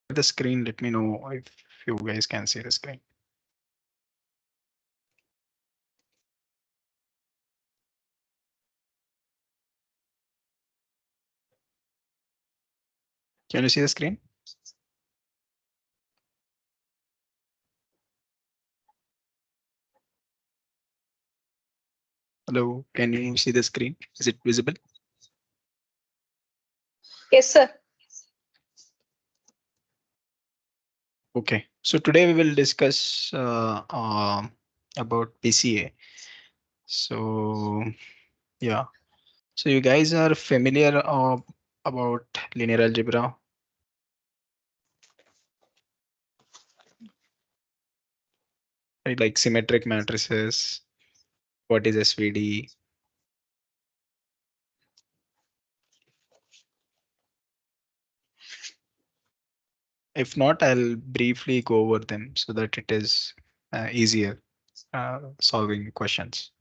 the screen. Let me know if you guys can see the screen. Can you see the screen? Hello, can you see the screen? Is it visible? Yes, sir. Okay, so today we will discuss about PCA. So yeah, so you guys are familiar about linear algebra, right? Like symmetric matrices. What is SVD? If not, I'll briefly go over them so that it is easier solving questions.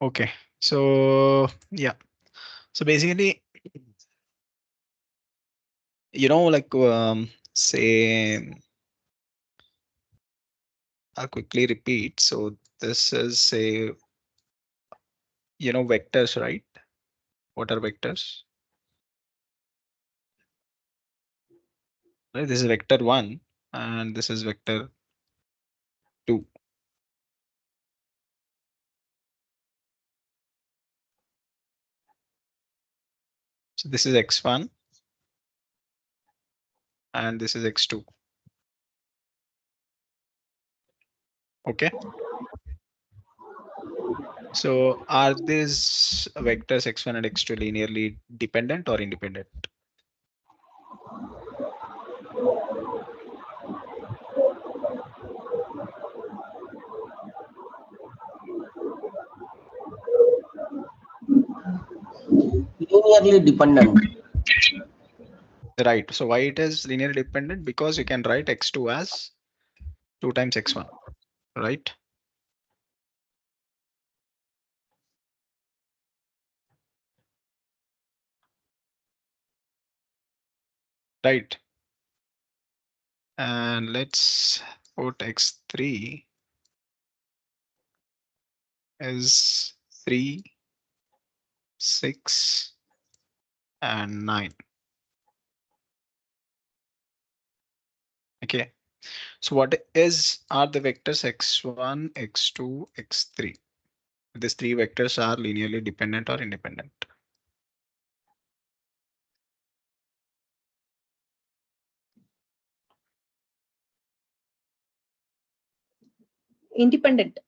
Okay, so yeah, so basically, like say, I'll quickly repeat. So this is say, vectors, right? What are vectors? Right, this is vector one, and this is vector two. So this is x1 and this is x2. Okay. So are these vectors x1 and x2 linearly dependent or independent? Linearly dependent. Right. So why it is linearly dependent? Because you can write x2 as 2 times x1, right? Right. And let's put x3 is 3, 6, and 9. Okay. So what are the vectors x1, x2, x3? These three vectors are linearly dependent or independent. Independent.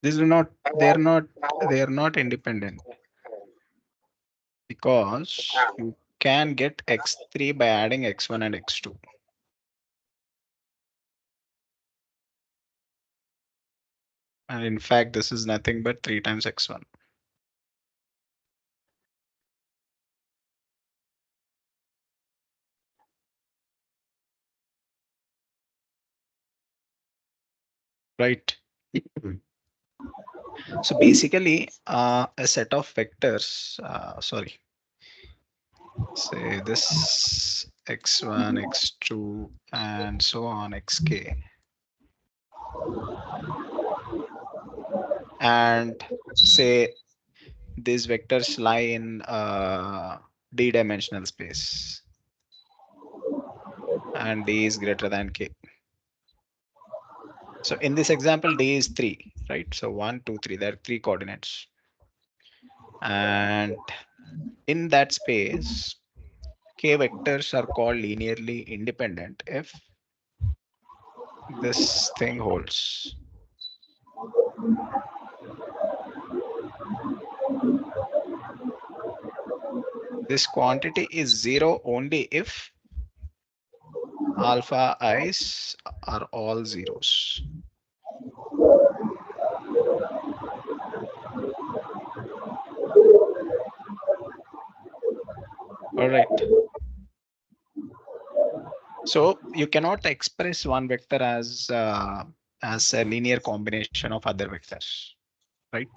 These are not, they are not independent because you can get x3 by adding x1 and x2. And in fact, this is nothing but 3 times x1. Right. So basically, a set of vectors, sorry, say this x1, x2, and so on, xk. And say these vectors lie in d-dimensional space, and d is greater than k. So in this example, d is 3, right? So 1, 2, 3, there are 3 coordinates. And in that space, k vectors are called linearly independent if this thing holds. This quantity is 0 only if alpha i's are all zeros. All right. So you cannot express one vector as a linear combination of other vectors. right?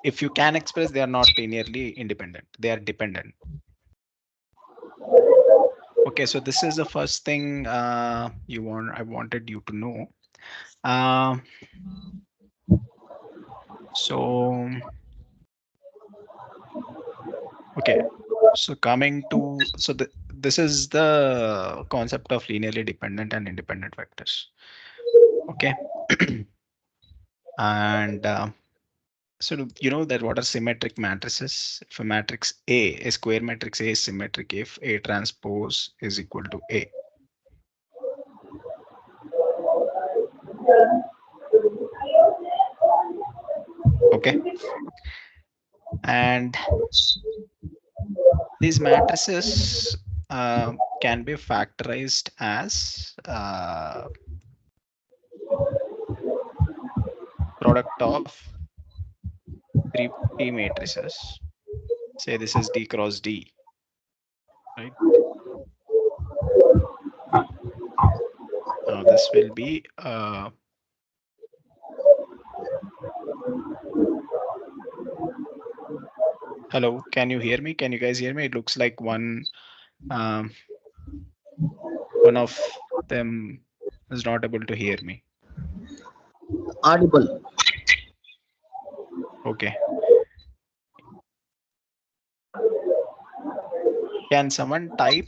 If you can express, they are not linearly independent. They are dependent. Okay, so this is the first thing I wanted you to know. Uh, so okay, so coming to this is the concept of linearly dependent and independent vectors. Okay, and so you know that what are symmetric matrices? If a matrix A square matrix A is symmetric if A transpose is equal to A. Okay, and these matrices can be factorized as product of three P matrices. Say this is D cross D, right? Now this will be hello, can you hear me? Can you guys hear me? It looks like um, one of them is not able to hear me. Audible. Okay. Can someone type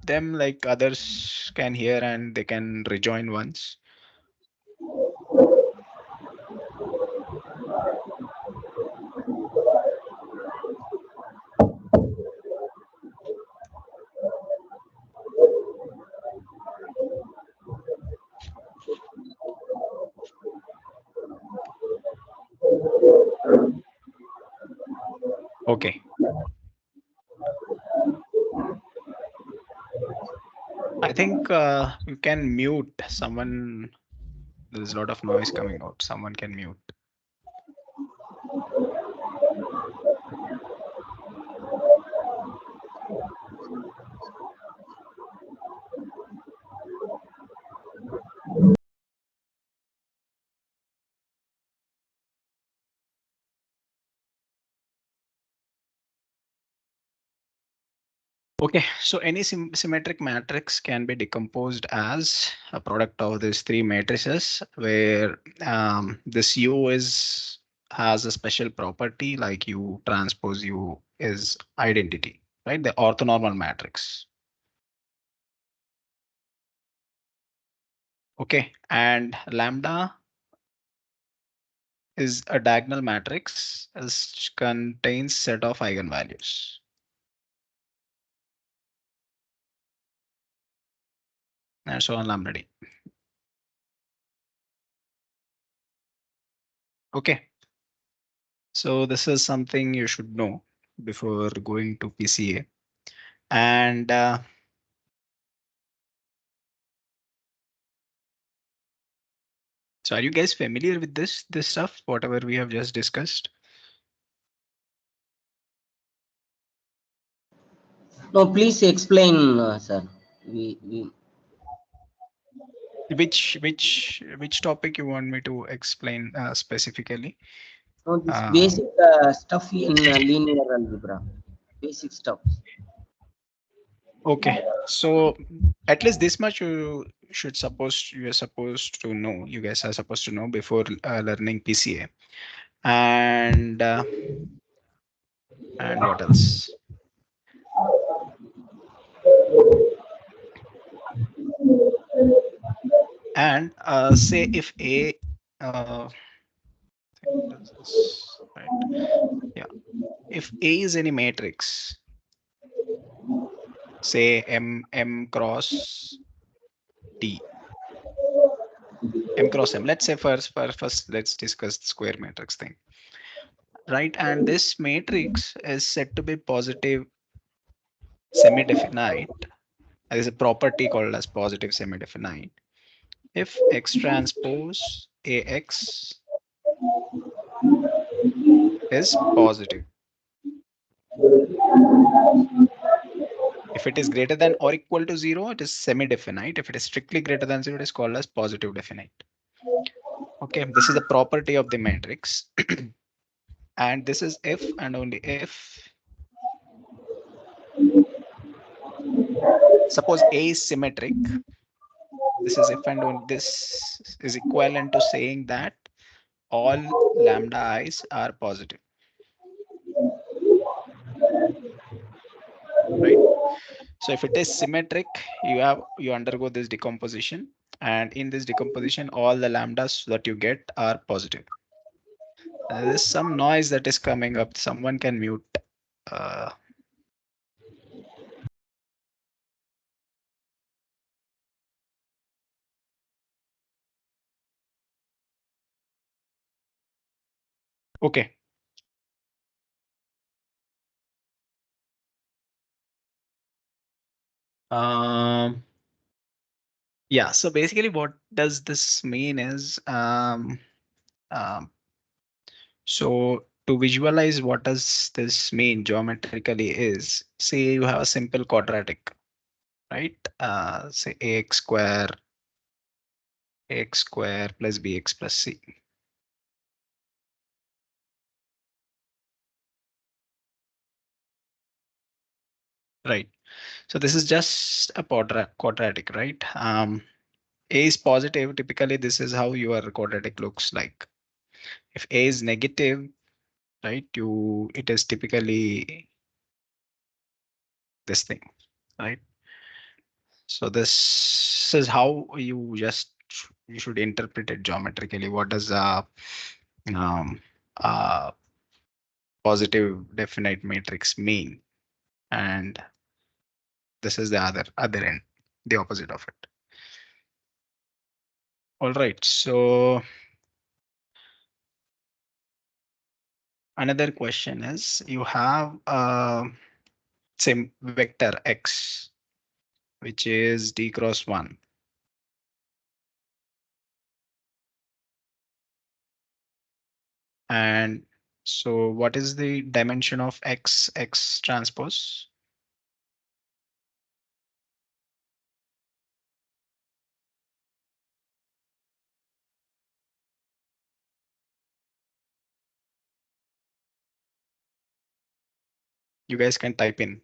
them like others can hear and they can rejoin once? Okay. I think you can mute someone. There's a lot of noise coming out. Someone can mute. Okay, so any symmetric matrix can be decomposed as a product of these three matrices where this U is has a special property like U transpose U is identity, right? The orthonormal matrix. Okay, and lambda is a diagonal matrix which contains set of eigenvalues. And so on lambda d. Okay, so this is something you should know before going to PCA. And so are you guys familiar with this stuff, whatever we have just discussed? No, please explain, sir. We Which topic you want me to explain specifically? know this Uh, basic stuff in linear algebra. Basic stuff. okay, so at least this much you're supposed to know. You guys are supposed to know before learning PCA. And what else? And say if A I think this is right. Yeah. If A is any matrix, say M cross D, M cross M. Let's say first let's discuss the square matrix thing. Right. And this matrix is said to be positive semi-definite. There is a property called as positive semi-definite. If X transpose AX is positive. If it is greater than or equal to 0, it is semi-definite. If it is strictly greater than 0, it is called as positive definite. Okay, this is the property of the matrix. And this is if and only if, suppose A is symmetric. This is if and only this is equivalent to saying that all lambda i's are positive, right? So if it is symmetric, you undergo this decomposition, and in this decomposition, all the lambdas that you get are positive. There's some noise that is coming up. Someone can mute. Uh, okay. Um, yeah. So basically, what does this mean is, um, so to visualize what does this mean geometrically is, say you have a simple quadratic, right? Say ax square plus bx plus c, right? So this is just a quadratic, right? A is positive. Typically, this is how your quadratic looks like. If A is negative, right, it is typically this thing, right? So this is how you should interpret it geometrically. What does um, a positive definite matrix mean? And this is the other end, the opposite of it. All right. So another question is, you have same vector x, which is d cross 1. And so what is the dimension of x transpose? You guys can type in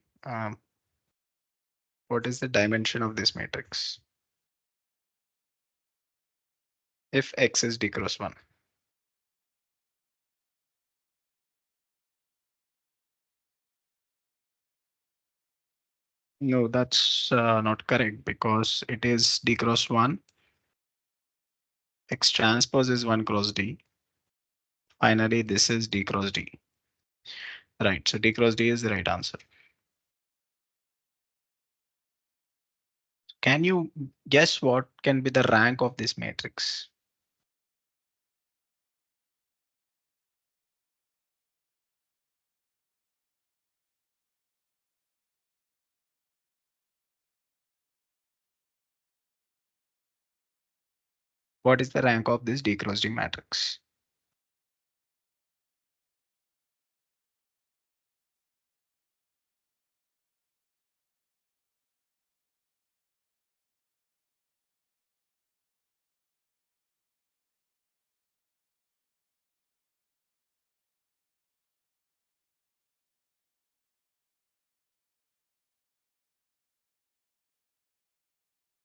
what is the dimension of this matrix if x is d cross 1. No, that's not correct, because it is d cross 1. X transpose is 1 cross d. Finally, this is d cross d. Right. So d cross d is the right answer. Can you guess what can be the rank of this matrix? What is the rank of this d cross d matrix?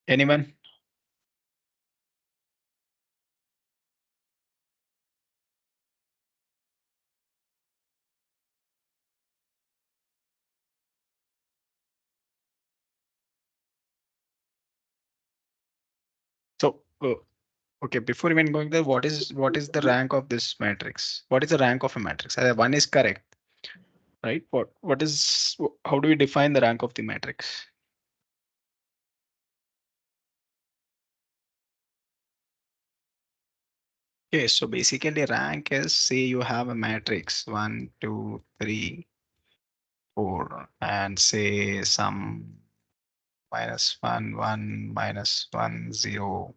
Anyone? So, okay, before even going there, what is the rank of this matrix? What is the rank of a matrix? One is correct, right? How do we define the rank of the matrix? Okay, so basically rank is, say you have a matrix 1, 2, 3, 4, and say some -1, 1, -1, 0,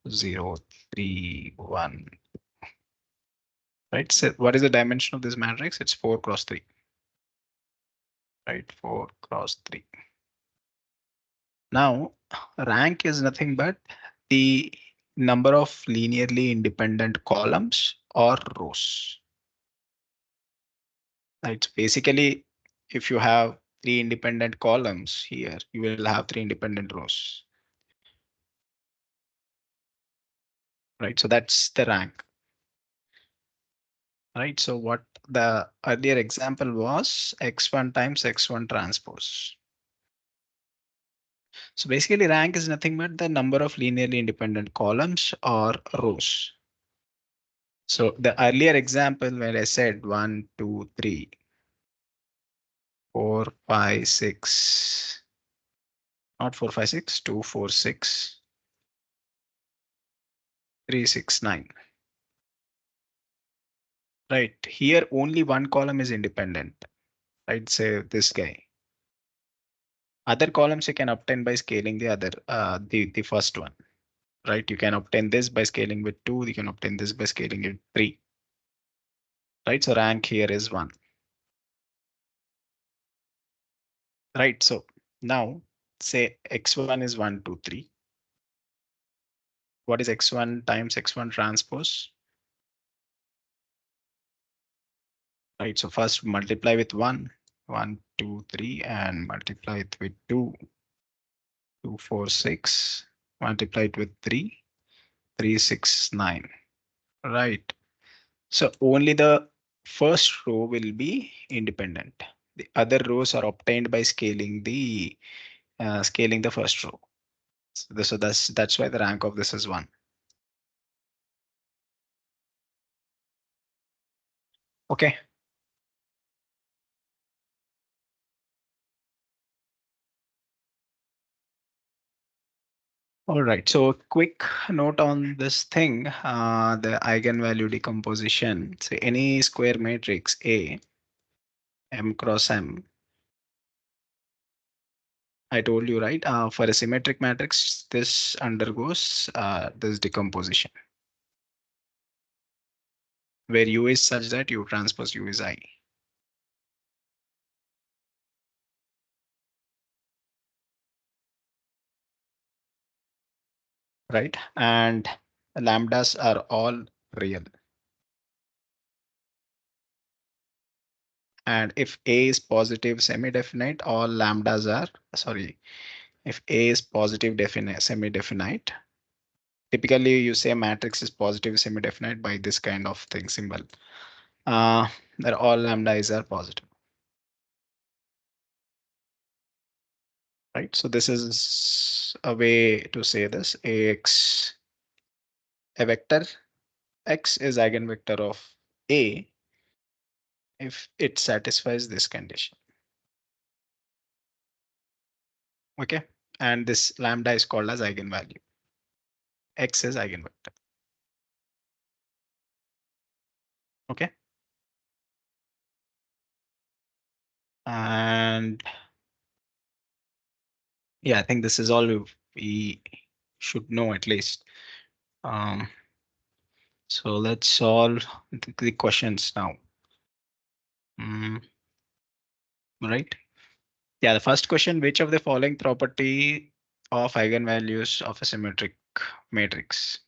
0, 3, 1. Right? So what is the dimension of this matrix? It's 4 cross 3. Right? 4 cross 3. Now, rank is nothing but the number of linearly independent columns or rows. Right. So basically, if you have three independent columns here, you will have three independent rows. Right. So that's the rank. Right. So what the earlier example was x1 times x1 transpose. So basically rank is nothing but the number of linearly independent columns or rows. So the earlier example where I said 1, 2, 3, 4, 5, 6, not 4, 5, 6, 2, 4, 6, 3, 6, 9. Right. Here only one column is independent. Right. Say this guy. Other columns you can obtain by scaling the other the first one. Right. You can obtain this by scaling with 2. You can obtain this by scaling with 3. Right. So rank here is 1. Right. So now say x1 is 1, 2, 3. What is x1 times x1 transpose? Right. So first multiply with 1, 1, 2, 3, and multiply it with 2, 2, 4, 6. Multiply it with 3, 3, 6, 9. Right. So only the first row will be independent. The other rows are obtained by scaling the first row. So that's why the rank of this is 1. Okay. All right. So quick note on this thing, the eigenvalue decomposition. So any square matrix A, M cross M, I told you, right? For a symmetric matrix, this undergoes this decomposition, where U is such that U transpose U is I. Right? And lambdas are all real. And if A is positive semi-definite, all lambdas are, sorry, if A is positive definite, semi-definite, typically you say matrix is positive semi-definite by this kind of thing symbol. That all lambdas are positive. Right? So this is a way to say this. AX, a vector X is eigenvector of A if it satisfies this condition. Okay. And this lambda is called as eigenvalue. X is eigenvector. Okay. And yeah, I think this is all we should know at least. Um, so let's solve the questions now. Right. Yeah, the first question, which of the following property of eigenvalues of a symmetric matrix?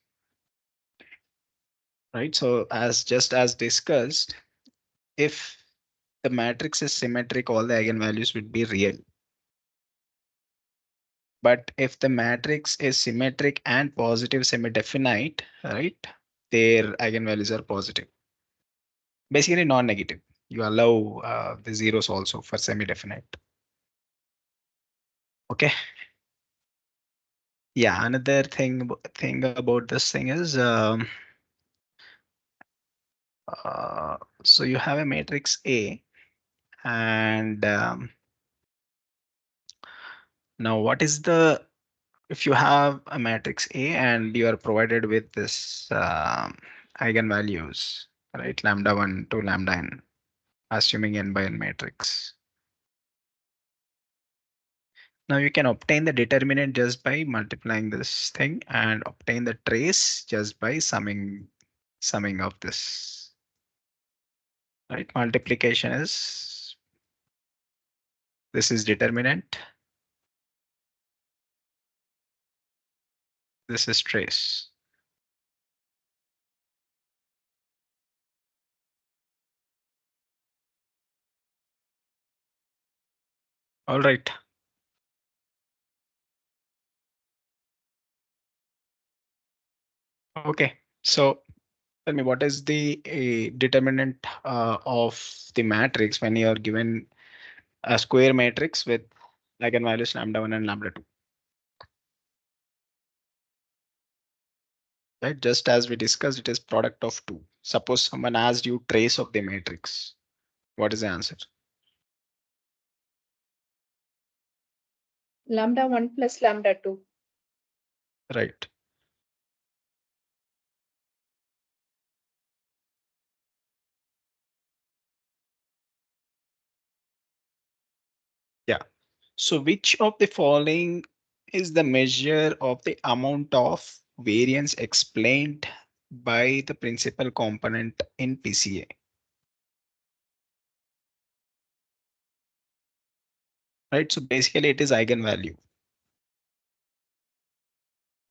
Right. So as discussed, if the matrix is symmetric, all the eigenvalues would be real. But if the matrix is symmetric and positive semi-definite, right, their eigenvalues are positive. Basically non-negative. You allow the zeros also for semi-definite. Okay. Yeah, another thing about this thing is so you have a matrix A, and now what is the if you have a matrix A and you are provided with this eigenvalues, right? Lambda 1 to lambda n, assuming n by n matrix. Now you can obtain the determinant just by multiplying this thing and obtain the trace just by summing of this. Right? Multiplication is this is determinant. This is trace. All right. Okay. So tell me, what is the determinant of the matrix when you are given a square matrix with eigenvalues lambda1 and lambda2? Right? Just as we discussed, it is product of two. Suppose someone asked you trace of the matrix. What is the answer? Lambda 1 plus lambda 2. Right. Yeah. So which of the following is the measure of the amount of variance explained by the principal component in PCA? Right. So basically it is eigenvalue.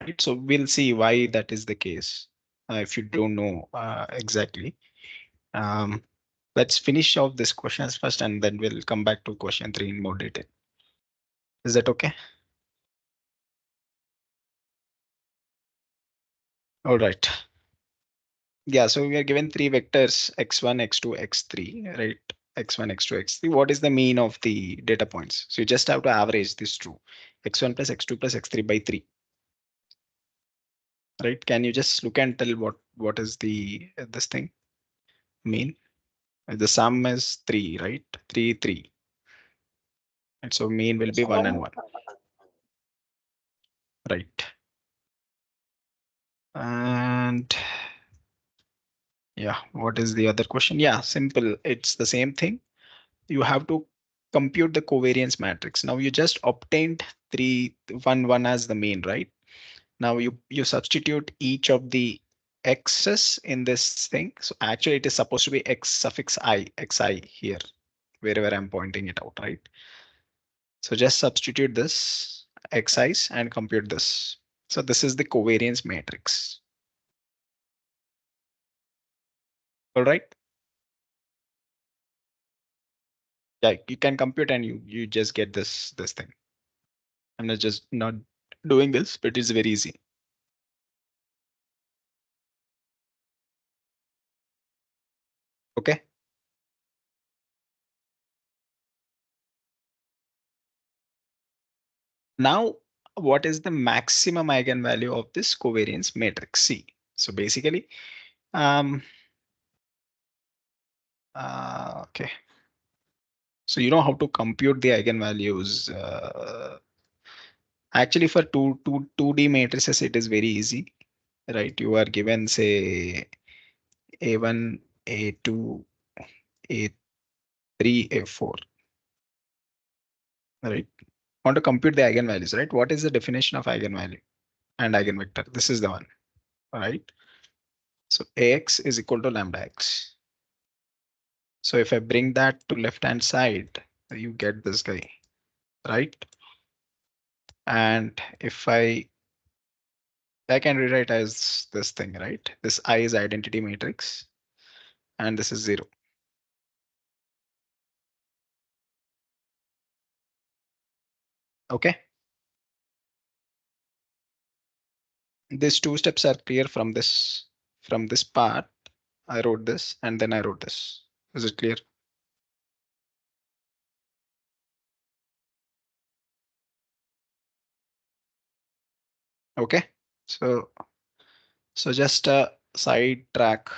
Right. So we'll see why that is the case. If you don't know exactly. Um, let's finish off this questions first and then we'll come back to question 3 in more detail. Is that okay? All right. Yeah, so we are given three vectors x1, x2, x3, right? X1, x2, x3. What is the mean of the data points? So you just have to average this two. X1 plus x2 plus x3 by 3, right? Can you just look and tell what is the this thing mean? The sum is 3, right? 3, 3. And so mean will be 1 and 1, right? And yeah, what is the other question? Yeah, simple. It's the same thing. You have to compute the covariance matrix. Now you just obtained 3, 1, 1 as the mean, right? Now you substitute each of the x's in this thing. So actually it is supposed to be x suffix I, xi here, wherever I'm pointing it out, right? So just substitute this xi's and compute this. So this is the covariance matrix. All right. Yeah, you can compute and you just get this thing. I'm not just not doing this, but it's very easy. Okay. Now, what is the maximum eigenvalue of this covariance matrix C? So basically, um, okay. So you know how to compute the eigenvalues. Actually, for two D matrices, it is very easy, right? You are given, say, A1, A2, A3, A4, right? Want to compute the eigenvalues, right? What is the definition of eigenvalue and eigenvector? This is the one, right? So AX is equal to lambda x. So if I bring that to left hand side, you get this guy, right? And if I can rewrite as this thing, right? This I is identity matrix and this is 0. Okay. These two steps are clear from this part. I wrote this and then I wrote this. Is it clear? Okay. So just a side track,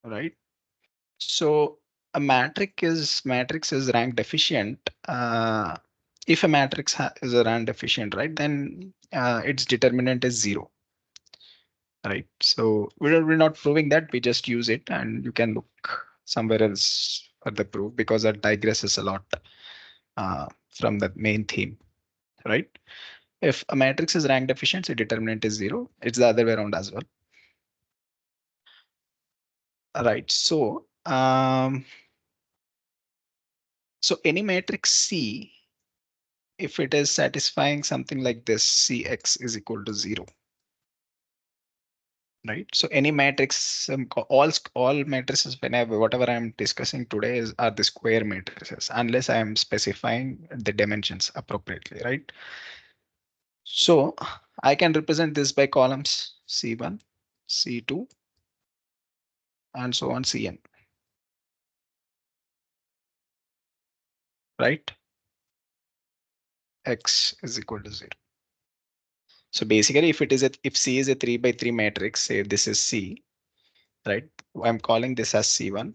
right? So a matrix is rank deficient. If a matrix is a rank deficient, right, then its determinant is 0, right? So we're not proving that. We just use it, and you can look somewhere else for the proof because that digresses a lot from the main theme, right? If a matrix is rank deficient, its determinant is 0. It's the other way around as well. Right. So any matrix C, if it is satisfying something like this, Cx is equal to 0. right? So any matrix, all matrices, whenever whatever I'm discussing today are the square matrices, unless I am specifying the dimensions appropriately, right? So I can represent this by columns C1, C2, and so on Cn, right? X is equal to 0. So basically, if C is a 3 by 3 matrix, say this is C, right? I'm calling this as C1.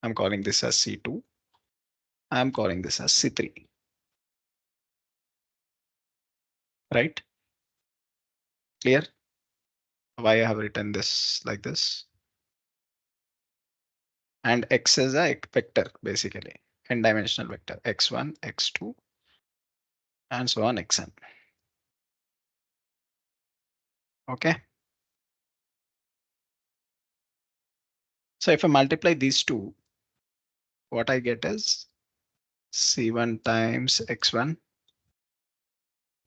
I'm calling this as C2. I'm calling this as C3, right? Clear? Why I have written this like this? And X is a vector, basically, n-dimensional vector, x1, x2, and so on, xn. Okay. So if I multiply these two, what I get is C1 times x1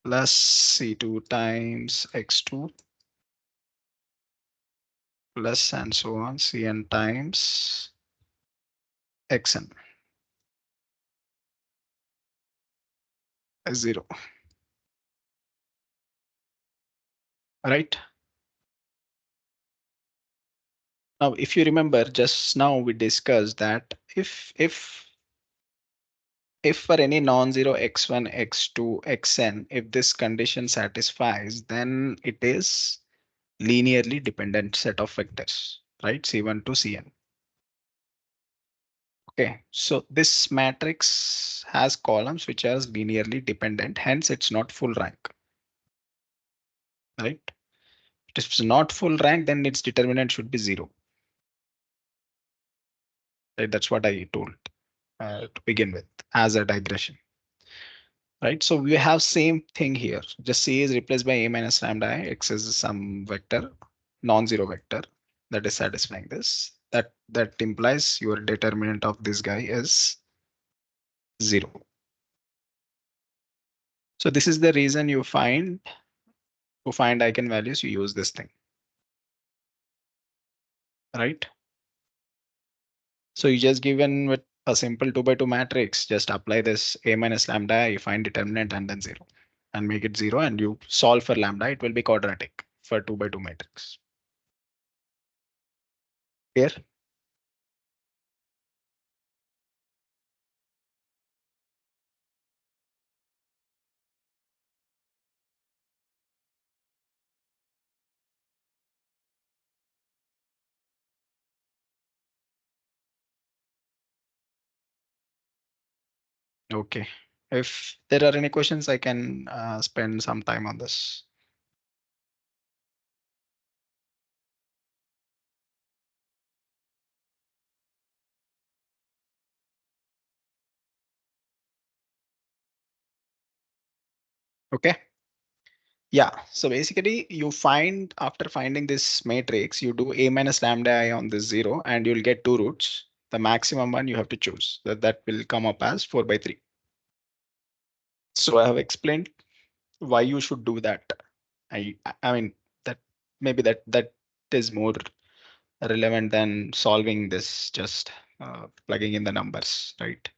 plus C2 times x2 plus and so on Cn times xn is 0, right? Now, if you remember, just now we discussed that if for any non-zero x1, x2, xn, if this condition satisfies, then it is linearly dependent set of vectors, right? C1 to Cn. Okay, so this matrix has columns which are linearly dependent, hence it's not full rank, right? If it's not full rank, then its determinant should be 0. Right? That's what I told to begin with as a digression. Right, so we have same thing here. Just C is replaced by A minus lambda I. X is some vector, non-zero vector that is satisfying this. That implies your determinant of this guy is 0. So this is the reason to find eigenvalues, you use this thing, right? So you just given with a simple 2 by 2 matrix, just apply this A minus lambda I, you find determinant and then 0 and make it 0 and you solve for lambda, it will be quadratic for 2 by 2 matrix. Clear? Okay. If there are any questions, I can spend some time on this. Okay. Yeah. So basically, you find after finding this matrix, you do A minus lambda I on this 0, and you'll get two roots. The maximum one you have to choose. That will come up as 4 by 3. So I have explained why you should do that. I mean that maybe that is more relevant than solving this, just plugging in the numbers, right?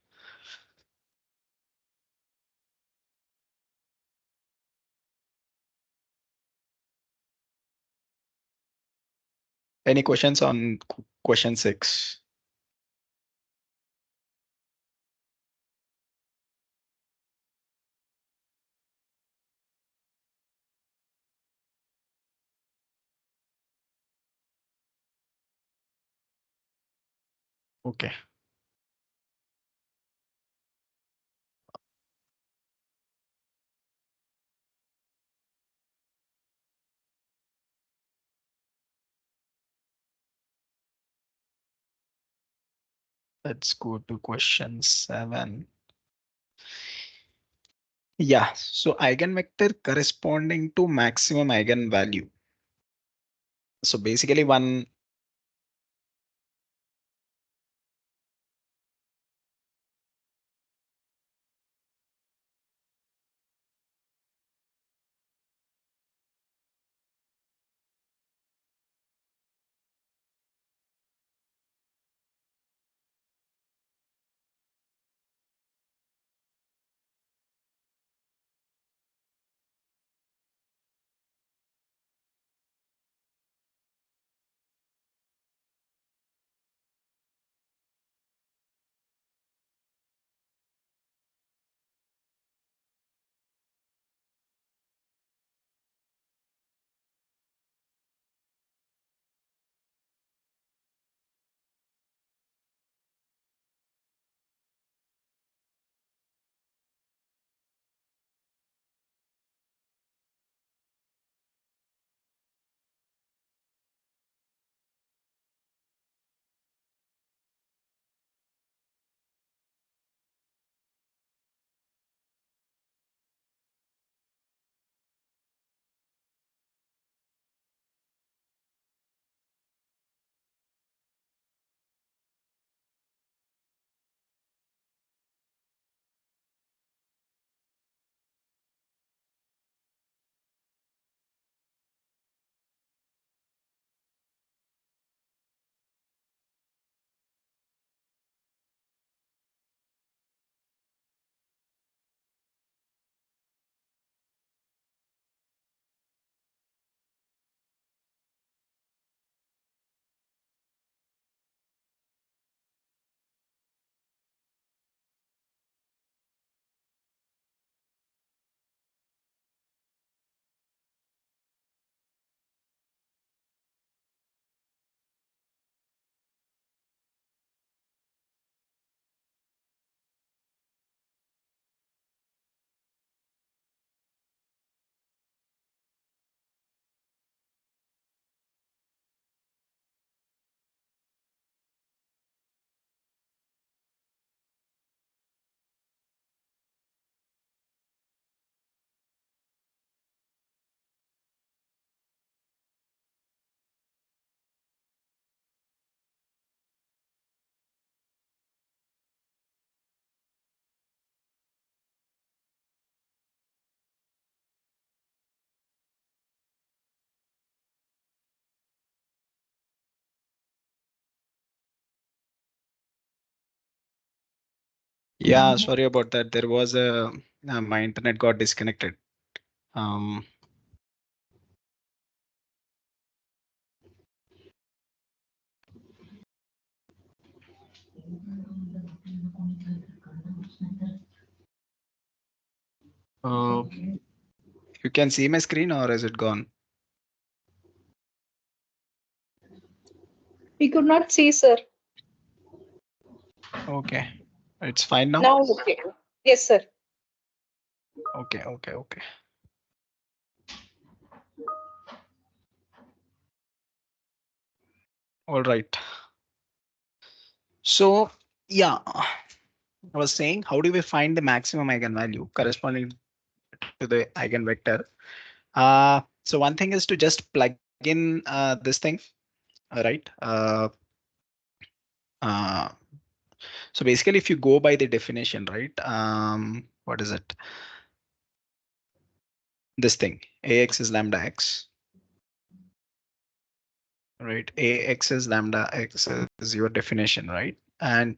Any questions on question 6? Okay. Let's go to question 7. Yeah, so eigenvector corresponding to maximum eigenvalue. So basically one Yeah, sorry about that. There was my internet got disconnected. Um, uh, you can see my screen or is it gone? We could not see, sir. Okay, it's fine now. Now, okay. Yes, sir. Okay, okay, okay. All right. So yeah, I was saying, how do we find the maximum eigenvalue corresponding to the eigenvector? So one thing is to just plug in this thing, all right? Uh, so basically, if you go by the definition, right? What is it? This thing, ax is lambda x, right? Ax is lambda x is your definition, right? And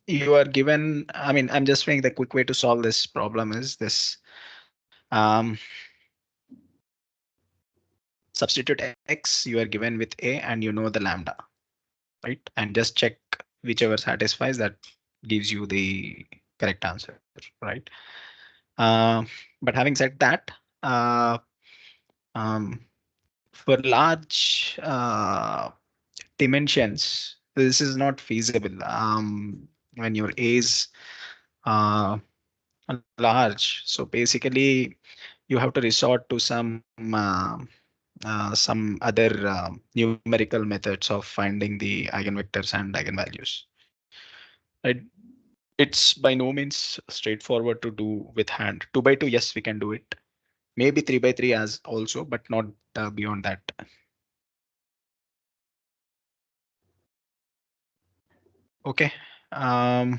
you are given, I mean, I'm just saying the quick way to solve this problem is this. Substitute x, you are given with a and you know the lambda, right? And just check whichever satisfies that gives you the correct answer, right? Uh, but having said that, uh, um, for large dimensions, this is not feasible. When your a is uh, large, so basically you have to resort to some other numerical methods of finding the eigenvectors and eigenvalues. Right? It's by no means straightforward to do with hand. 2 by 2, yes, we can do it. Maybe 3 by 3 as also, but not beyond that. Okay. Um,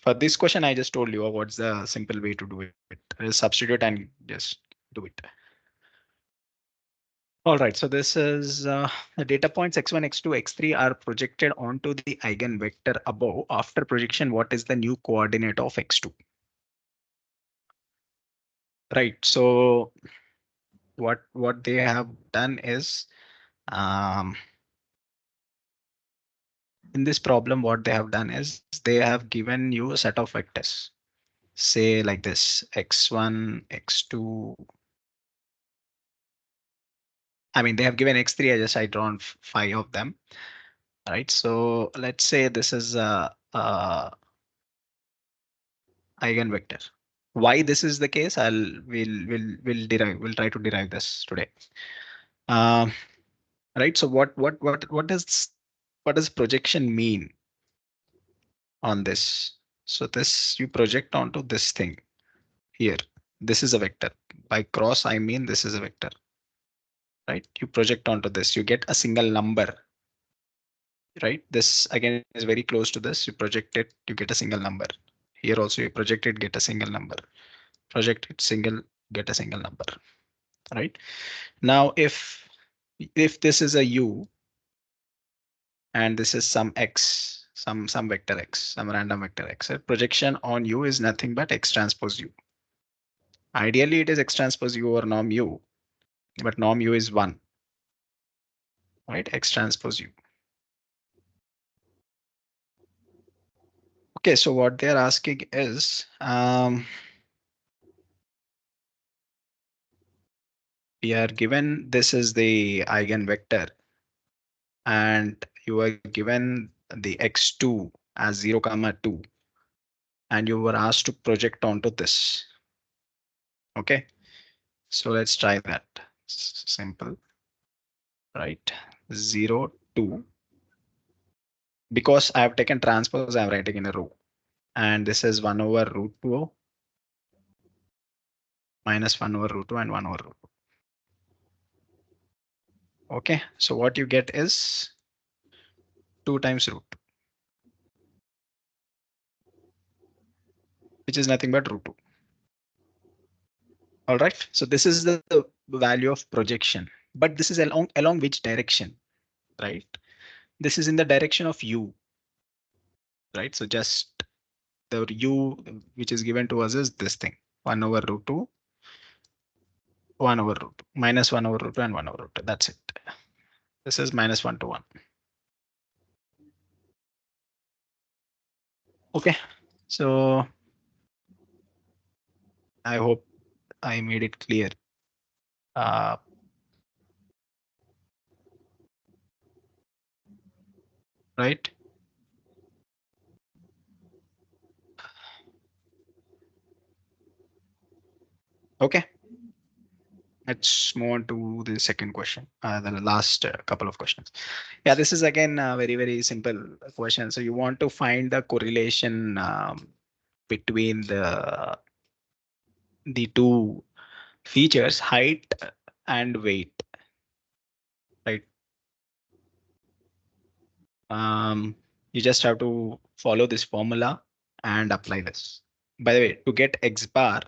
for this question, I just told you what's the simple way to do it. Substitute and just do it. All right, so this is the data points x1, x2, x3 are projected onto the eigenvector above. After projection, what is the new coordinate of x2? Right, so what they have done is um, in this problem, what they have done is they have given you a set of vectors, say like this, x1, x2. I mean, they have given x3. I drawn 5 of them, right? So let's say this is a eigenvector. Why this is the case, we'll try to derive this today. Um, right. So what does projection mean on this? So this you project onto this thing here. This is a vector. By cross, I mean this is a vector, right? You project onto this, you get a single number, right? This again is very close to this. You project it, you get a single number. Here also you project it, get a single number. Project it, single, get a single number, right? Now, if this is a u and this is some x, some vector x, some random vector x, projection on u is nothing but x transpose u. Ideally, it is x transpose u or norm u, but norm u is 1, right? X transpose u. Okay, so what they're asking is, we are given this is the eigenvector, and you are given the x2 as 0, 2, and you were asked to project onto this. Okay, so let's try that. Simple, right? 0, 2. Because I have taken transpose, I'm writing in a row. And this is 1 over root 2 minus 1 over root 2 and 1 over root 2. Okay, so what you get is 2 times root, which is nothing but root 2. All right, so this is the value of projection, but this is along which direction, right? This is in the direction of u, right? So just The u which is given to us is this thing, 1 over root 2, 1 over root 2, minus 1 over root 2 and 1 over root 2. That's it. This is minus 1 to 1. Okay, so I hope I made it clear. Uh, right? Okay, let's move on to the second question, the last couple of questions. Yeah, this is again a very, very simple question. So you want to find the correlation between the two features, height and weight, right? You just have to follow this formula and apply this. By the way, to get x bar,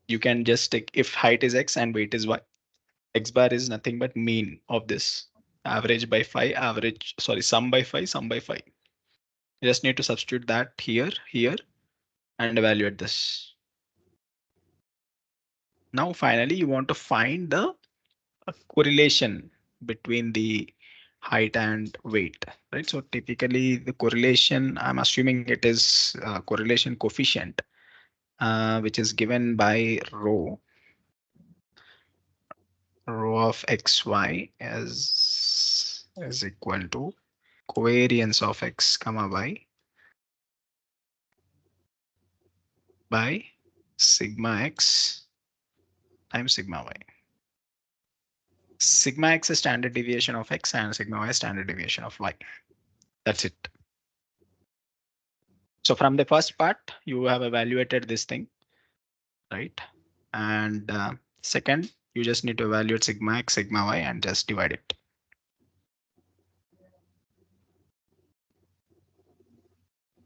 you can just take if height is x and weight is y. X bar is nothing but mean of this. Average by 5, average, sorry, sum by 5, sum by 5. You just need to substitute that here, here, and evaluate this. Now, finally, you want to find the correlation between the height and weight, right? So typically the correlation, I'm assuming it is correlation coefficient, which is given by rho of xy is equal to covariance of x comma y by sigma x times sigma y. Sigma x is standard deviation of x and sigma y is standard deviation of y. That's it. So from the first part, you have evaluated this thing, right? And second, you just need to evaluate sigma x, sigma y, and just divide it.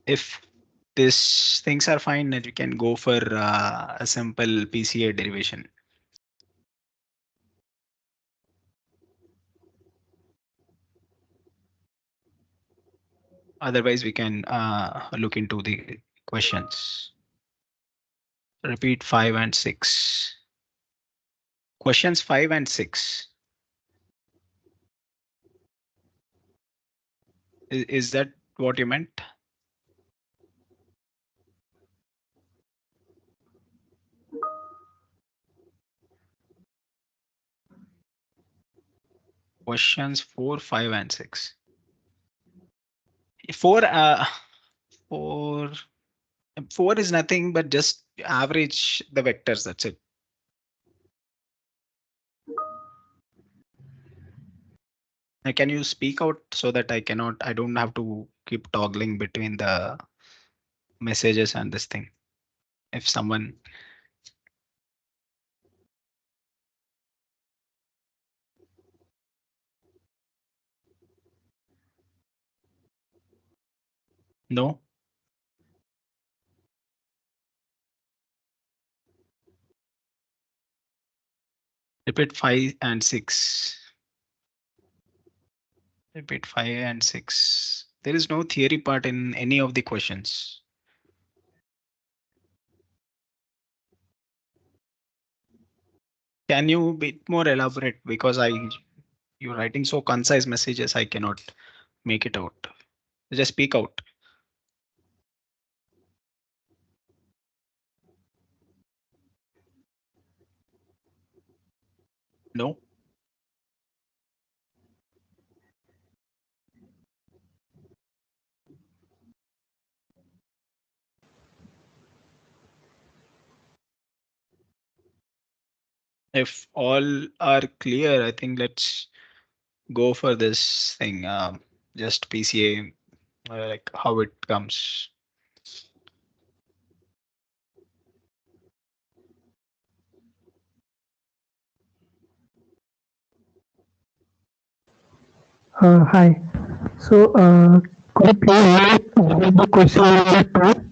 If these things are fine, then you can go for a simple PCA derivation. Otherwise, we can look into the questions. Repeat 5 and 6. Questions 5 and 6. Is that what you meant? Questions 4, 5, and 6. 4, 4, 4 is nothing but just average the vectors. That's it. Can you speak out so that I don't have to keep toggling between the messages and this thing. If someone. No. Repeat 5 and 6. Repeat 5 and 6. There is no theory part in any of the questions. Can you be more elaborate? Because you're writing so concise messages, I cannot make it out. Just speak out. No. If all are clear, I think let's go for this thing. Just PCA, like how it comes. Hi. So, could you please repeat the question number two?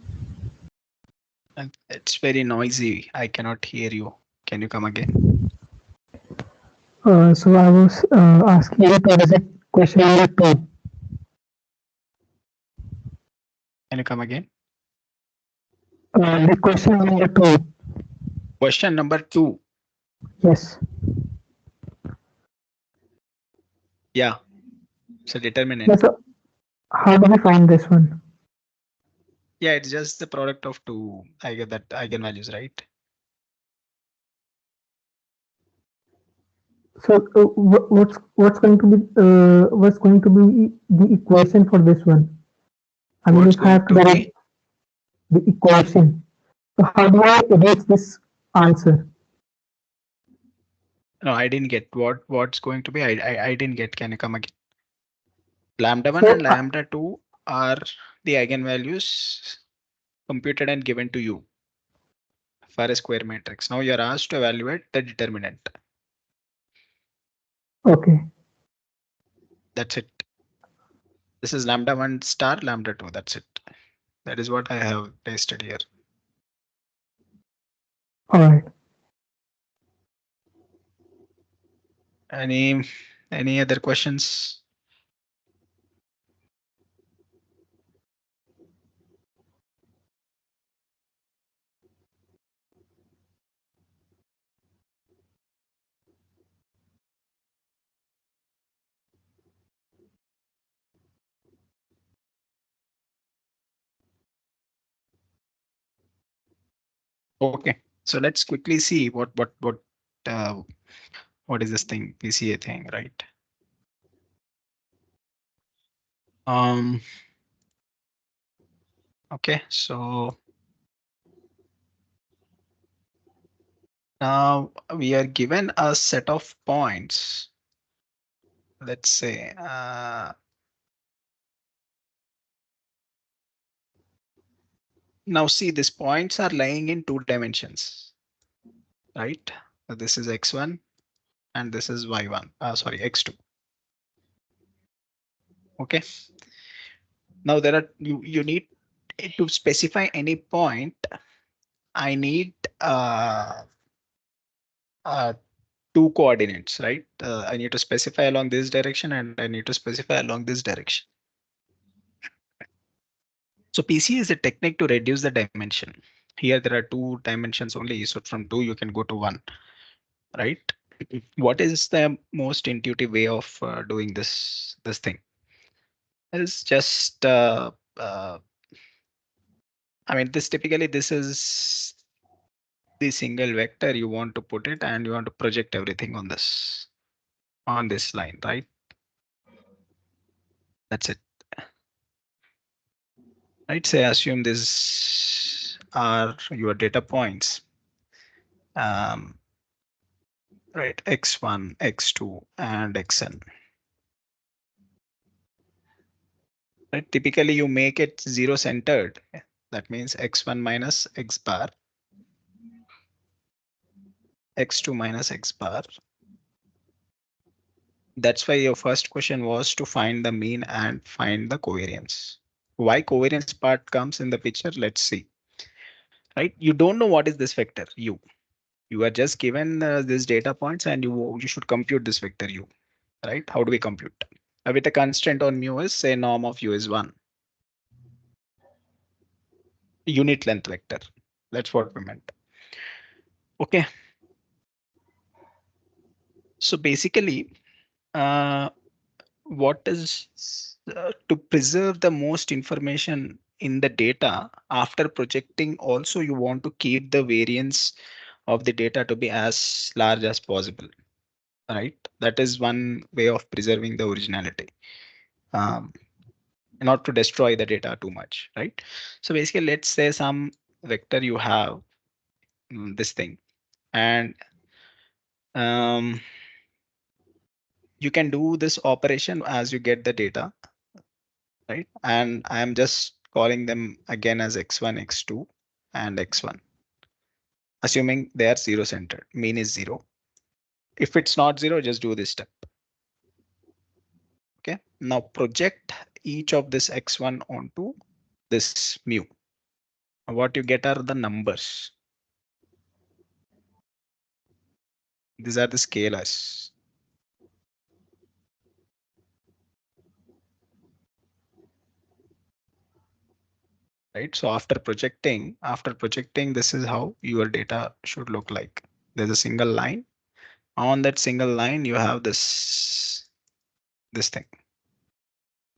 And it's very noisy. I cannot hear you. Can you come again? So I was asking you to visit question number two. Can you come again? The question number two. Question number 2. Yes. Yeah. So Yes. determinant. How do we find this one? Yeah, it's just the product of two. I get that eigenvalues, right? So what's going to be the equation for this one? I mean, What's if I going have to to write be? the equation, so how do I reach this answer? No, I didn't get what's going to be. I didn't get. Can you come again? Lambda 1 So and lambda 2 are the eigenvalues computed and given to you for a square matrix. Now you're asked to evaluate the determinant. okay, That's it. This is lambda 1 star lambda 2. That's it. That is what I have pasted here. all right. Any any other questions? Okay. So let's quickly see uh, what is this thing PCA thing, right? Um. Okay. So now we are given a set of points. Let's say now see these points are lying in 2 dimensions, right? So this is x1 and this is y1. Sorry, x2. Okay. Now there are you need to specify any point. I need uh, two coordinates, right? I need to specify along this direction and I need to specify along this direction. So PC is a technique to reduce the dimension. Here there are 2 dimensions only, so from 2 you can go to 1, right? What is the most intuitive way of doing this thing? It's just I mean this is the single vector you want to put it and you want to project everything on this line, right? That's it. Right. Say assume this are your data points. Um, right, x1, x2, and xn. Right. Typically, you make it zero centered. That means x1 minus x bar, x2 minus x bar. That's why your first question was to find the mean and find the covariance. Why covariance part comes in the picture? Let's see. Right. You don't know what is this vector u. You are just given these data points and you should compute this vector u. Right? How do we compute? With a constraint on mu is say norm of u is 1. Unit length vector. That's what we meant. Okay. So basically, uh, what is to preserve the most information in the data after projecting, also you want to keep the variance of the data to be as large as possible. Right? That is one way of preserving the originality. Um, not to destroy the data too much, right? So basically, let's say some vector you have this thing, and um, you can do this operation as you get the data, right? And I am just calling them again as x1, x2, and x1, assuming they are zero centered. Mean is 0. If it's not 0, just do this step. Okay. Now project each of this x1 onto this mu. What you get are the numbers. These are the scalars. right? So after projecting, this is how your data should look like. There's a single line. On that single line, you have this thing,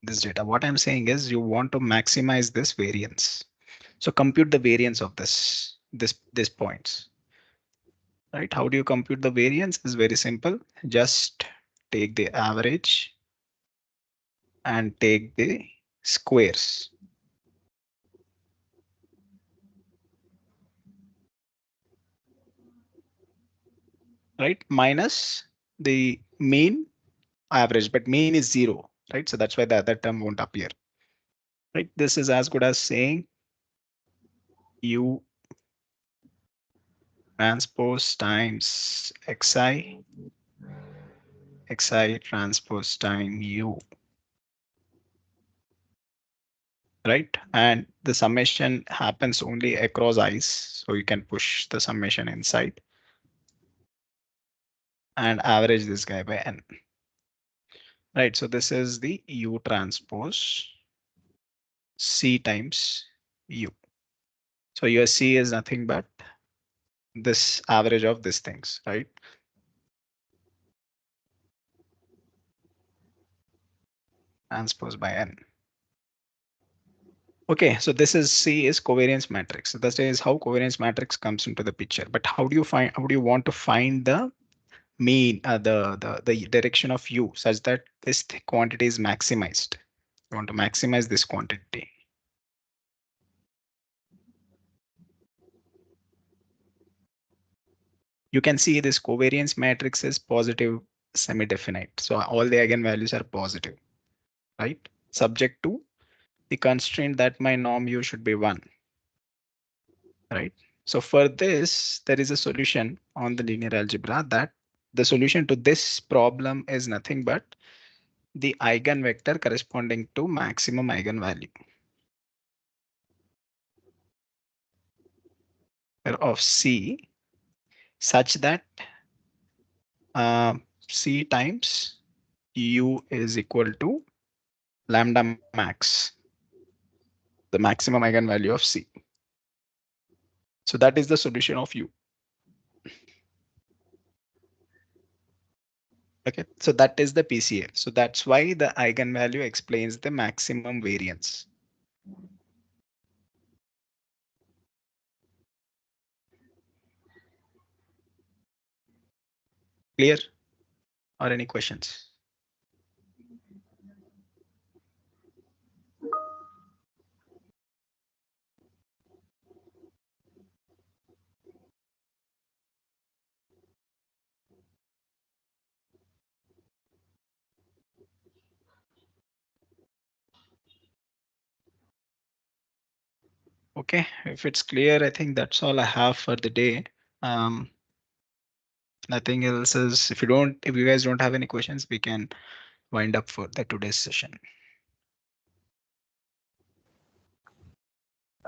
this data. What I'm saying is you want to maximize this variance. So compute the variance of this points, right? How do you compute the variance? Is very simple. Just take the average and take the squares, right? Minus the mean average, but mean is zero, right? So that's why the other term won't appear, right? This is as good as saying u transpose times xi transpose time u, right? And the summation happens only across i's, so you can push the summation inside and average this guy by n, right? So this is the u transpose c times u. So your c is nothing but this average of these things, right? Transpose by n. Okay, so this is C is covariance matrix. So that is how covariance matrix comes into the picture. But how do you find? How do you want to find the mean, the direction of U such that this quantity is maximized? You want to maximize this quantity. You can see this covariance matrix is positive semi-definite. So all the eigenvalues are positive, right? Subject to the constraint that my norm U should be 1, right? So for this, there is a solution on the linear algebra that the solution to this problem is nothing but the eigenvector corresponding to maximum eigenvalue of C such that uh, C times U is equal to lambda max, the maximum eigenvalue of C. So that is the solution of U. Okay, so that is the PCA. So that's why the eigenvalue explains the maximum variance. Clear? Or any questions? Okay, if it's clear, I think that's all I have for the day. Um, Nothing else is, if you guys don't have any questions, we can wind up for the today's session.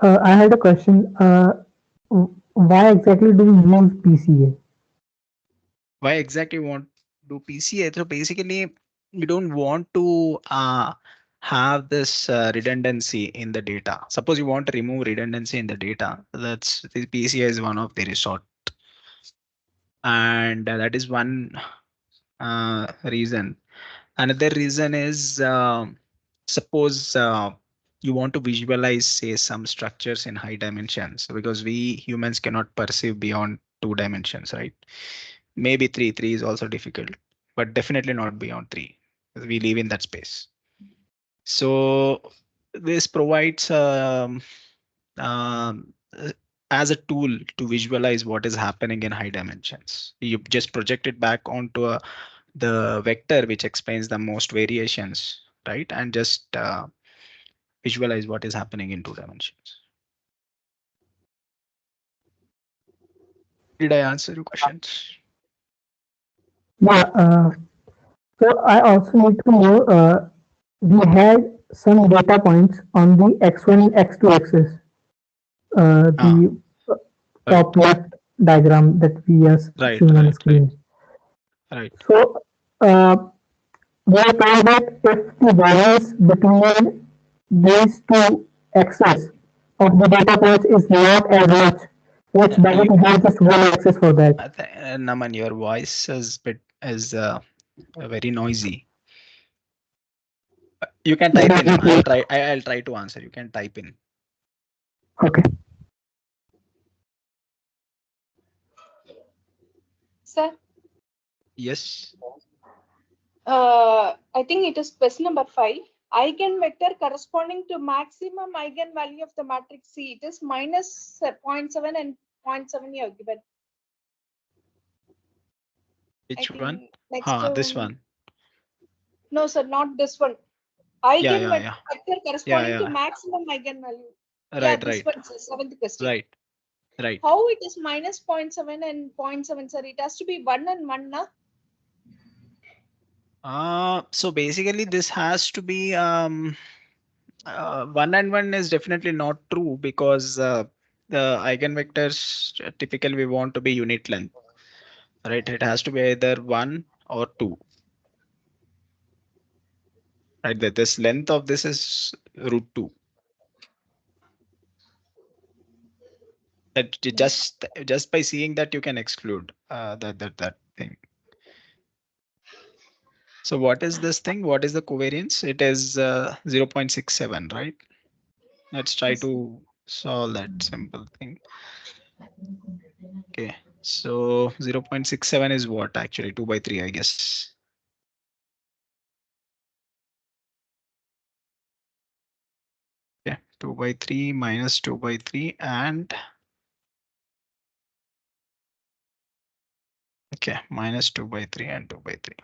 I had a question. Why exactly do we use PCA? Why exactly want to do PCA? So basically, we don't want to have this redundancy in the data. Suppose you want to remove redundancy in the data. That's the PCA is one of the resort, and that is one reason. Another reason is suppose you want to visualize, say, some structures in high dimensions because we humans cannot perceive beyond 2 dimensions, right? Maybe three. Three is also difficult, but definitely not beyond three. We live in that space. So this provides uh, as a tool to visualize what is happening in high dimensions. You just project it back onto the vector which explains the most variations, right? And just visualize what is happening in 2 dimensions. Did I answer your questions? Yeah. So I also need to know. We had some data points on the x1 and x2 axis. Ah, The right, top left diagram that we are right, seeing on the right, right, screen. right. So we are told that if the variance between these two axes of the data points is not as much, which doesn't have just one axis for that. Naman, your voice is very noisy. You can type in. I'll try to answer. You can type in. Okay. Sir, Yes. I think it is question number 5. Eigenvector corresponding to maximum eigenvalue of the matrix C. It is minus 0.7 and 0.7 you have given. Which I one? think next This one. No, sir, not this one. Yeah, yeah, yeah. Eigenvector Yeah, corresponding to yeah. maximum eigenvalue. Yeah, Right, this right, one, sir, 7th question. right, right. How it is minus 0.7 and 0.7, sir? It has to be 1 and 1, na? So basically this has to be 1 and 1 is definitely not true because the eigenvectors typically we want to be unit length, right? It has to be either 1 or 2, right? That this length of this is root 2. That just by seeing that you can exclude that thing. So what is this thing? What is the covariance? It is 0.67, right? Let's try to solve that simple thing. Okay, so 0.67 is what actually 2 by 3, I guess. Okay, 2 by 3 minus 2 by 3 and okay, minus 2 by 3 and 2 by 3.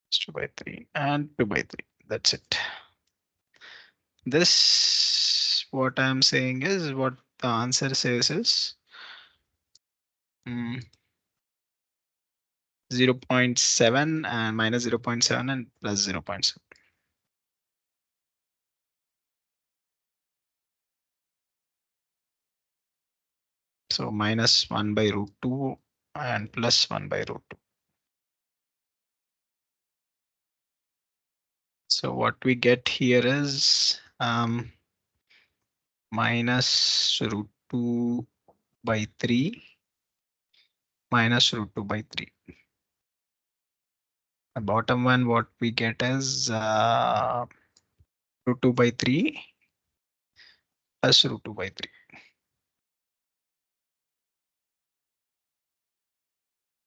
2 by 3 and 2 by 3. That's it. This, what I'm saying is what the answer says is 0.7 and minus 0.7 and plus 0.7. So minus 1 by root 2 and plus 1 by root 2. So what we get here is minus root 2 by 3 minus root 2 by 3. The bottom one, what we get is root 2 by 3 plus root 2 by 3.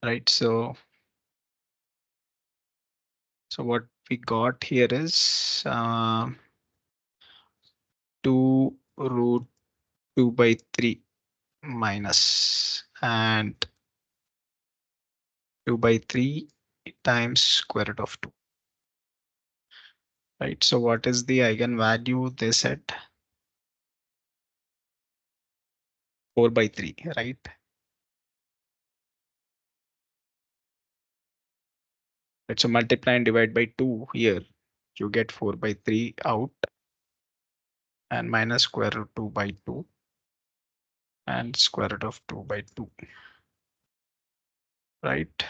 Right, so what we got here is 2 root 2 by 3 minus and 2 by 3 times square root of 2. Right, so what is the eigenvalue they said? 4 by 3, right? Right, so multiply and divide by 2 here. You get 4 by 3 out and minus square root 2 by 2 and square root of 2 by 2. Right,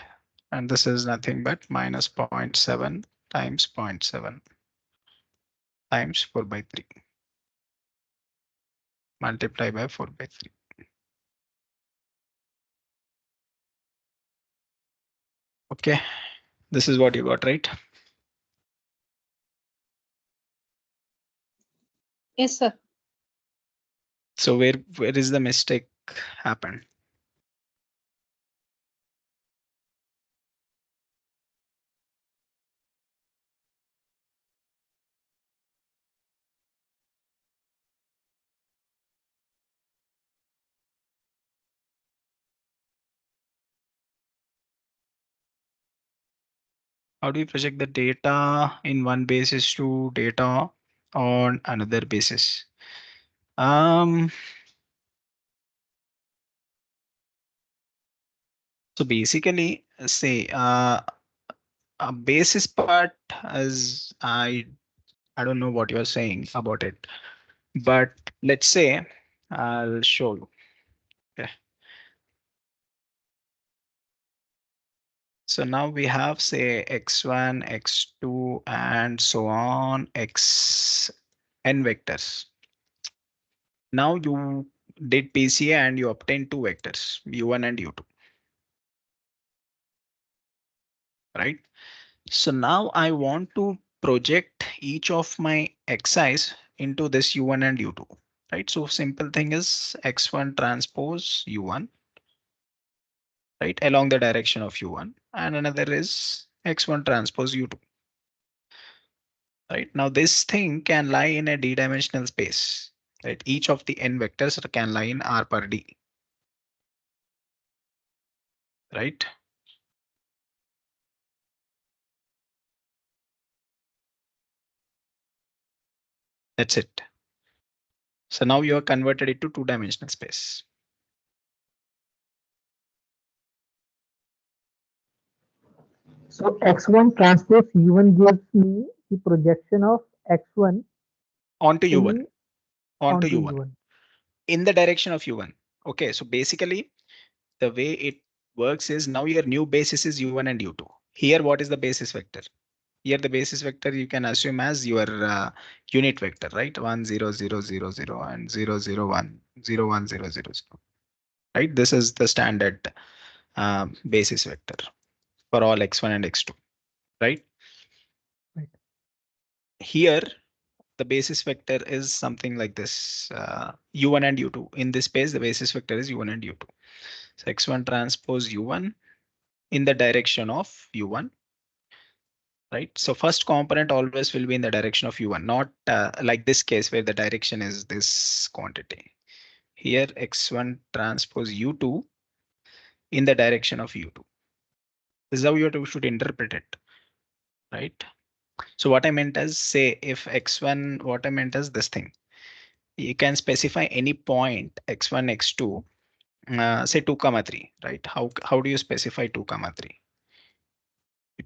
and this is nothing but minus 0.7 times 0.7 times 4 by 3 multiply by 4 by 3. Okay, this is what you got, right? Yes, sir. So where is the mistake happened? How do you project the data in one basis to data on another basis? So basically, say a basis part is I don't know what you're saying about it, but let's say I'll show you. Okay. So now we have say x1, x2, and so on, x n vectors. Now you did PCA and you obtained two vectors, u1 and u2, right? So now I want to project each of my xi's into this u1 and u2, right? So simple thing is x1 transpose u1, right, along the direction of u1, and another is x1 transpose u2. Right now, this thing can lie in a d-dimensional space. Right, each of the n vectors can lie in R per d. Right. That's it. So now you are converted it to two-dimensional space. So x1 transpose u1 gives me the projection of x1 Onto u1. in Onto onto u1. u1. In the direction of u1. Okay, so basically the way it works is now your new basis is u1 and u2. Here, what is the basis vector? Here the basis vector you can assume as your unit vector, right? 1 0 0 0 0 and 0 0 1 0 1 0 0 0. Right? This is the standard basis vector for all x1 and x2, right? Right. Here, the basis vector is something like this, u1 and u2. In this space, the basis vector is u1 and u2. So x1 transpose u1 in the direction of u1, right? So first component always will be in the direction of u1, not like this case where the direction is this quantity. Here, x1 transpose u2 in the direction of u2. This is how you should interpret it, right? So what I meant is, say if x1, what I meant is this thing. You can specify any point x1, x2, say 2 comma 3, right? How do you specify 2 comma 3?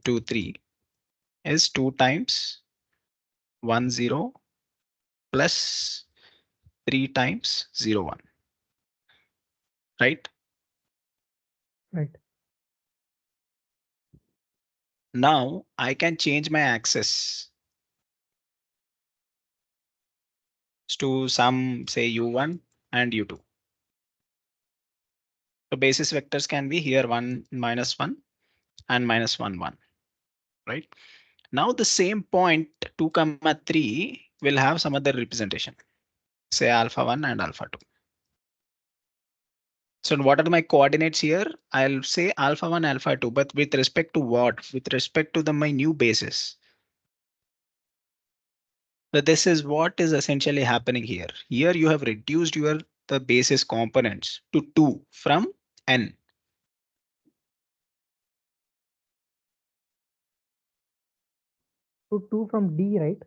2 3 is 2 times 1 0 plus 3 times 0 1, right? Right. Now I can change my axis to some, say, u1 and u2. So basis vectors can be here 1 minus 1 and minus 1 1, right? Now the same point 2 comma 3 will have some other representation, say alpha 1 and alpha 2. So what are my coordinates here? I'll say alpha 1, alpha 2, but with respect to what? With respect to my new basis. So this is what is essentially happening here. Here you have reduced the basis components to 2 from n. So 2 from D, right?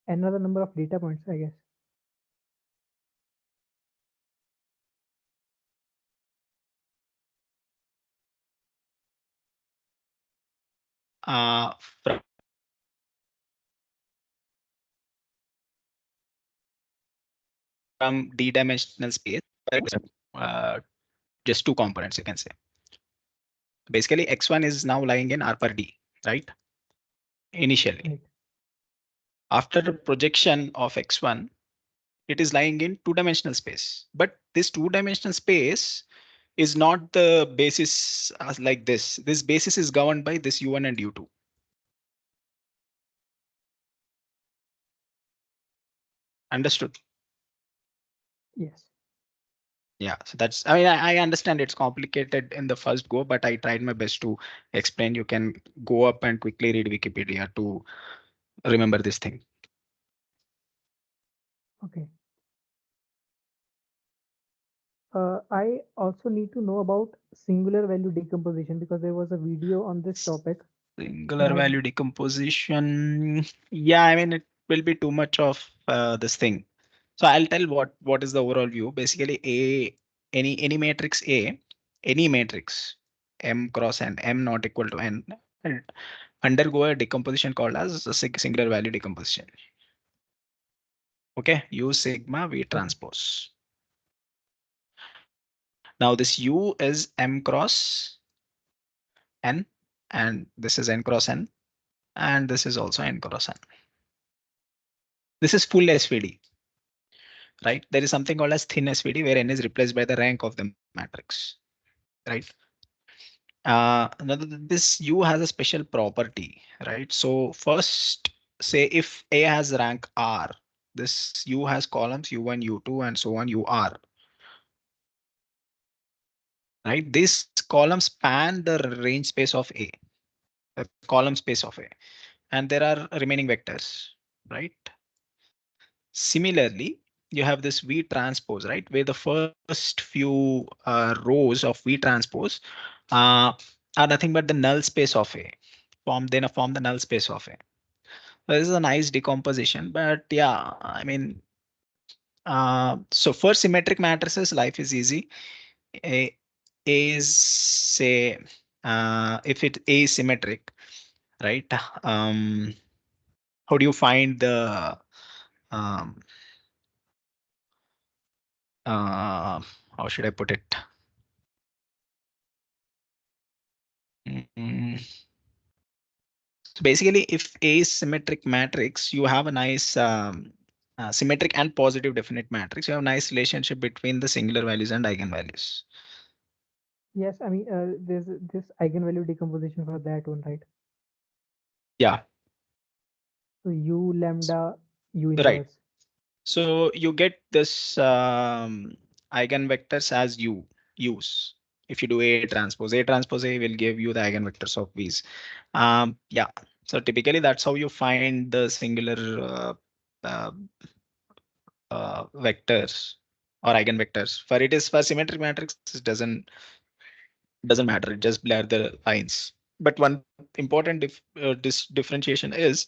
Another number of data points, I guess. Uh, from d-dimensional space, uh, just two components you can say. Basically, x1 is now lying in R per d, right? Initially. Right. After the projection of x1, it is lying in two-dimensional space. But this two-dimensional space is not the basis as like this. This basis is governed by this u1 and u2. Understood? Yes. Yeah, so that's, I mean, I understand it's complicated in the first go, but I tried my best to explain. You can go up and quickly read Wikipedia to remember this thing. Okay. I also need to know about singular value decomposition because there was a video on this topic. Singular value decomposition. Yeah, I mean, it will be too much of this thing. So I'll tell what is the overall view. Basically, any matrix A, any matrix M cross n, M not equal to n, will undergo a decomposition called as a singular value decomposition. Okay, U sigma V transpose. Now this U is M cross n, and this is n cross n, and this is also n cross n. This is full SVD. right? There is something called as thin SVD where n is replaced by the rank of the matrix, right? This U has a special property, right? So first, say if A has rank R, this U has columns U1, U2, and so on, UR, right? These columns span the range space of A, the column space of A, and there are remaining vectors, right? Similarly, you have this V transpose, right? Where the first few rows of V transpose uh, are nothing but the null space of A. Form the null space of A. This is a nice decomposition, but yeah, I mean, so for symmetric matrices, life is easy. A, A is say if it A is symmetric, right? Um, how do you find the um, how should I put it? Mm, So basically, if A is symmetric matrix, you have a nice symmetric and positive definite matrix. You have a nice relationship between the singular values and eigenvalues. Yes, I mean, there's this eigenvalue decomposition for that one, right? Yeah, So U lambda U right. inverse. So you get this eigenvectors as U's. If you do A transpose A will give you the eigenvectors of V's. Yeah. So typically that's how you find the singular uh, vectors or eigenvectors. For symmetric matrix, it doesn't matter. It just blur the lines. But one important differentiation is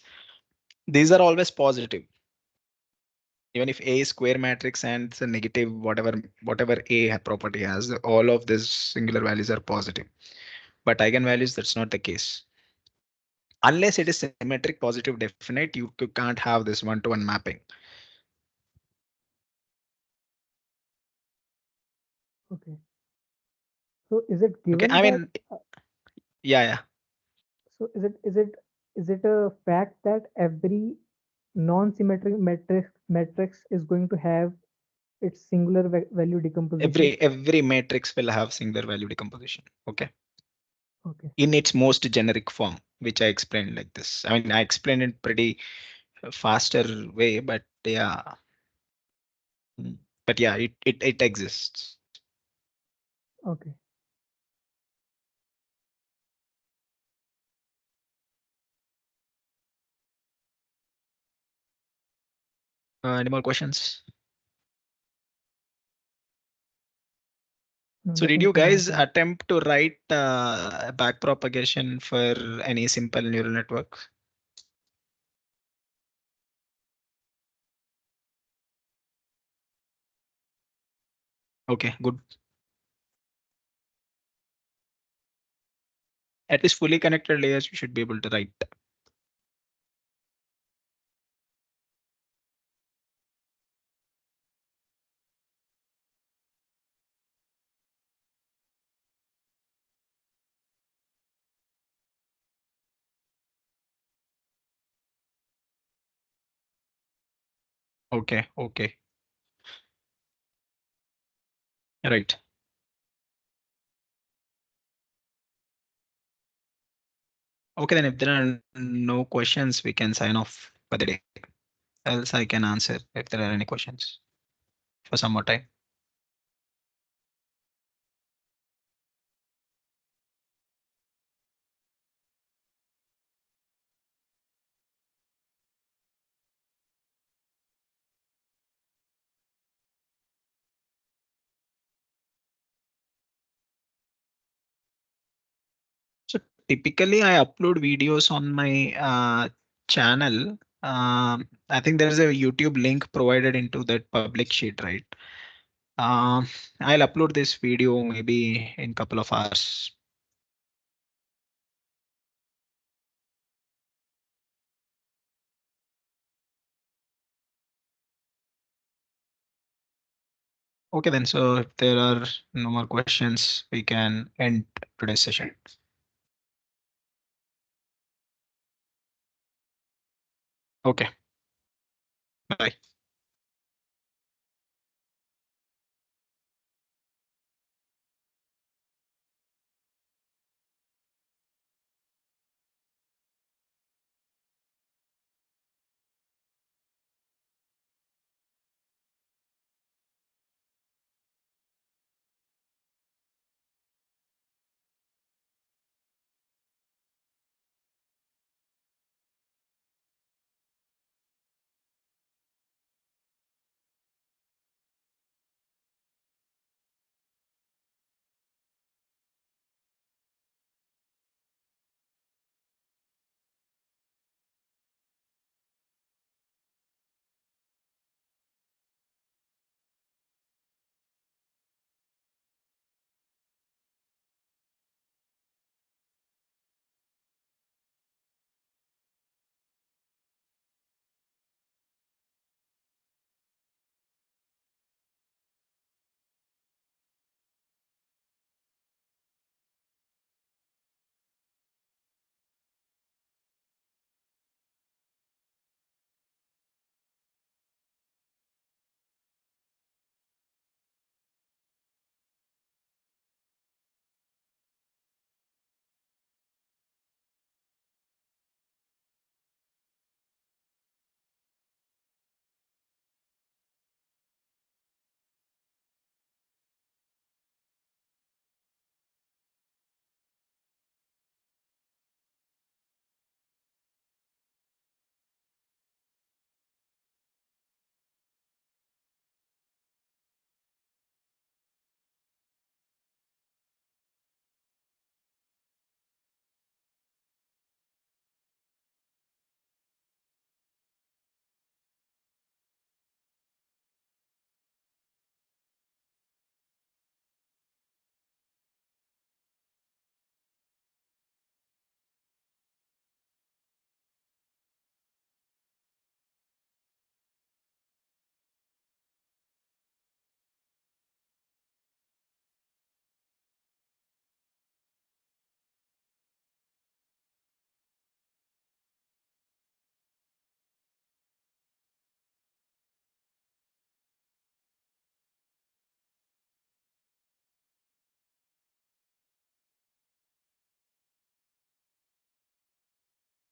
these are always positive. Even if A is square matrix and it's a negative, whatever A property has, all of these singular values are positive. But eigenvalues, that's not the case. Unless it is symmetric, positive, definite, you can't have this one-to-one mapping. Okay. So is it Okay, given I that? mean, yeah. So is it a fact that every non-symmetric matrix is going to have its singular value decomposition? Every matrix will have singular value decomposition. Okay. Okay. In its most generic form, which I explained like this. I mean, I explained it pretty faster way, but yeah, but yeah, it exists. Okay. Any more questions? No, So did nothing you from my guys side. attempt to write backpropagation for any simple neural network? Okay, good. At least fully connected layers, you should be able to write. Okay. Right. Okay, then if there are no questions, we can sign off for the day. Else I can answer if there are any questions for some more time. So typically I upload videos on my channel. I think there is a YouTube link provided into that public sheet, right? Um, I'll upload this video maybe in couple of hours. Okay, then. So if there are no more questions, we can end today's session. Okay. Bye.